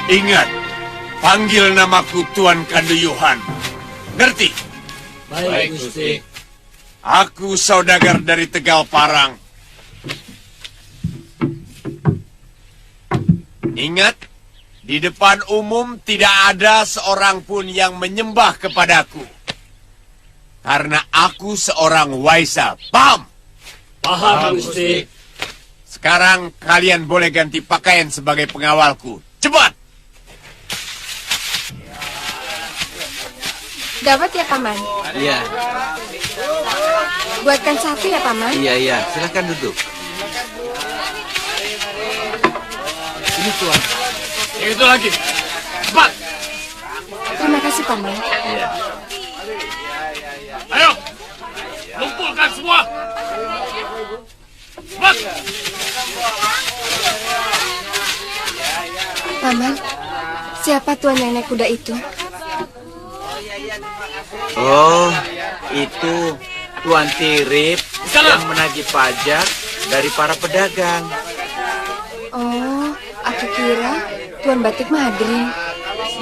Ingat, panggil namaku Tuan Kanduyuhan. Ngerti? Baik, Gusti. Aku saudagar dari Tegal Parang. Ingat, di depan umum tidak ada seorang pun yang menyembah kepadaku. Karena aku seorang Waisa. Paham? Paham, Gusti. Sekarang kalian boleh ganti pakaian sebagai pengawalku. Cepat! Dapat ya, Paman? Iya, Buatkan satu ya, Paman? iya. Silakan duduk. Ini Tuan. Yang itu lagi. Cepat! Terima kasih, Paman. Iya. Ayo! Kumpulkan semua! Cepat! Paman, siapa tuan yang naik kuda itu? Oh, itu Tuan Tirip yang menagih pajak dari para pedagang. Oh, aku kira Tuan Batik Madrim.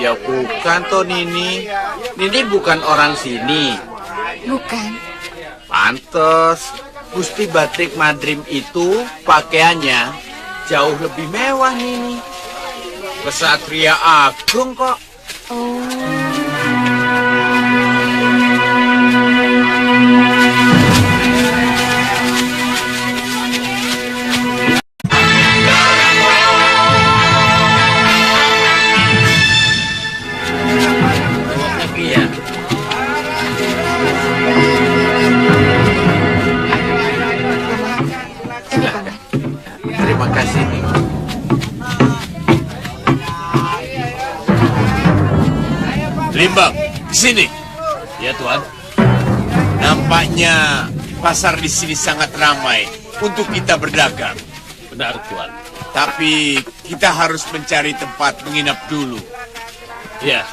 Ya bukan toh Nini. Nini bukan orang sini. Bukan. Pantes, Gusti Batik Madrim itu pakaiannya jauh lebih mewah Nini. Kesatria agung kok. Oh. Iya. Terima kasih Nini. Limbang, ke sini. Ya Tuan. Nampaknya pasar di sini sangat ramai untuk kita berdagang. Benar Tuan. Tapi kita harus mencari tempat menginap dulu. Ya.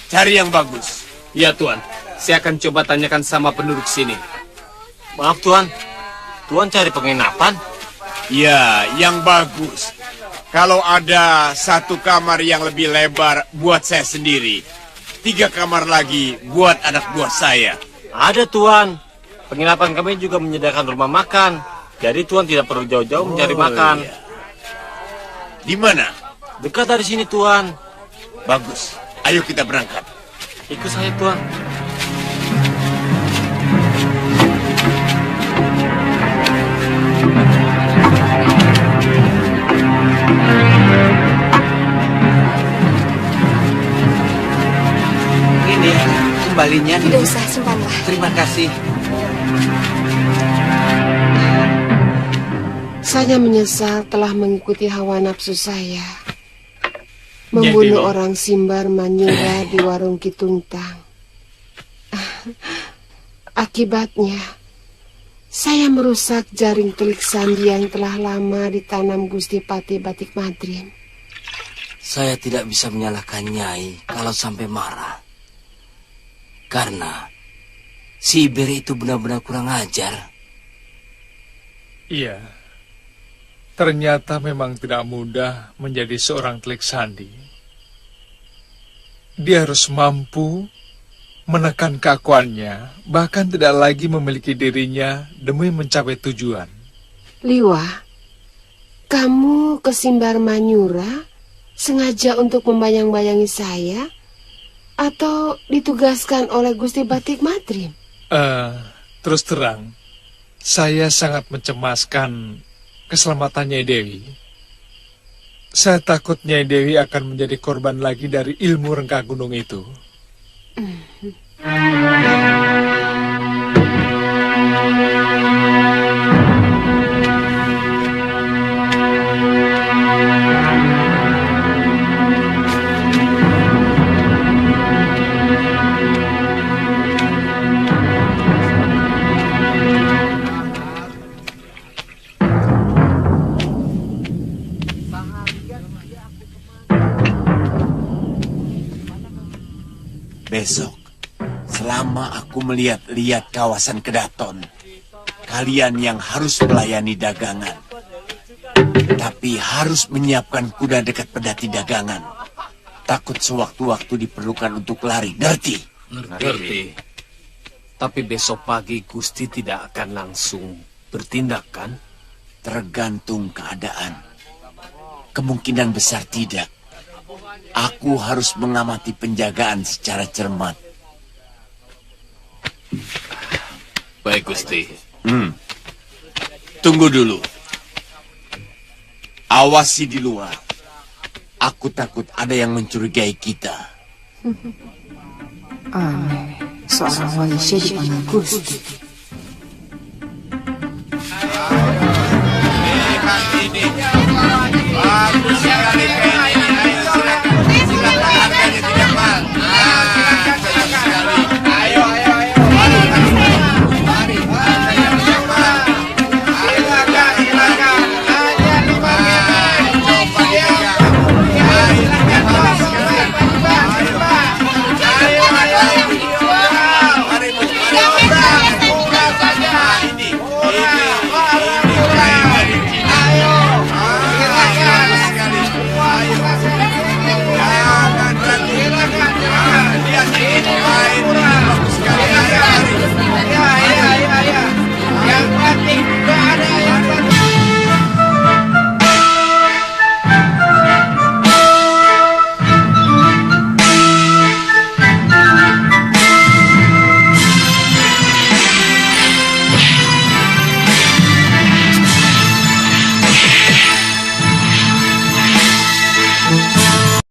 Cari yang bagus. Ya Tuan. Saya akan coba tanyakan sama penduduk sini. Maaf Tuan. Tuan cari penginapan? Ya, yang bagus. Kalau ada satu kamar yang lebih lebar buat saya sendiri, 3 kamar lagi buat anak buah saya. Ada Tuan. Penginapan kami juga menyediakan rumah makan. Jadi Tuan tidak perlu jauh-jauh mencari makan. Iya. Di mana? Dekat dari sini Tuan. Bagus. Ayo kita berangkat. Ikut saya Tuan. Ini kembalinya. Tidak usah, simpanlah. Terima kasih. Saya menyesal telah mengikuti hawa nafsu saya. Membunuh orang Simbar Manyura di warung Kitungtang. Akibatnya, saya merusak jaring telik sandi yang telah lama ditanam Gusti Pati Batik Madrim. Saya tidak bisa menyalahkan Nyai kalau sampai marah. Karena si Iber itu benar-benar kurang ajar. Iya. Ternyata memang tidak mudah menjadi seorang telik sandi. Dia harus mampu menekan keakuannya, bahkan tidak lagi memiliki dirinya demi mencapai tujuan. Liwa, kamu ke Simbar Manyura sengaja untuk membayang-bayangi saya? Atau ditugaskan oleh Gusti Batik Madrim? Terus terang, saya sangat mencemaskan keselamatannya Dewi. Saya takut Nyai Dewi akan menjadi korban lagi dari ilmu rengkah gunung itu. Besok, selama aku melihat-lihat kawasan Kedaton, kalian yang harus melayani dagangan. Tapi harus menyiapkan kuda dekat pedati dagangan. Takut sewaktu-waktu diperlukan untuk lari. Ngerti? Ngerti. Tapi besok pagi Gusti tidak akan langsung bertindak, kan? Tergantung keadaan. Kemungkinan besar tidak. Aku harus mengamati penjagaan secara cermat. Baik, Gusti. Tunggu dulu. Awasi di luar. Aku takut ada yang mencurigai kita. Aneh, seorang wali syekh dipanggil Gusti. Lihat ini. Bagus sekali.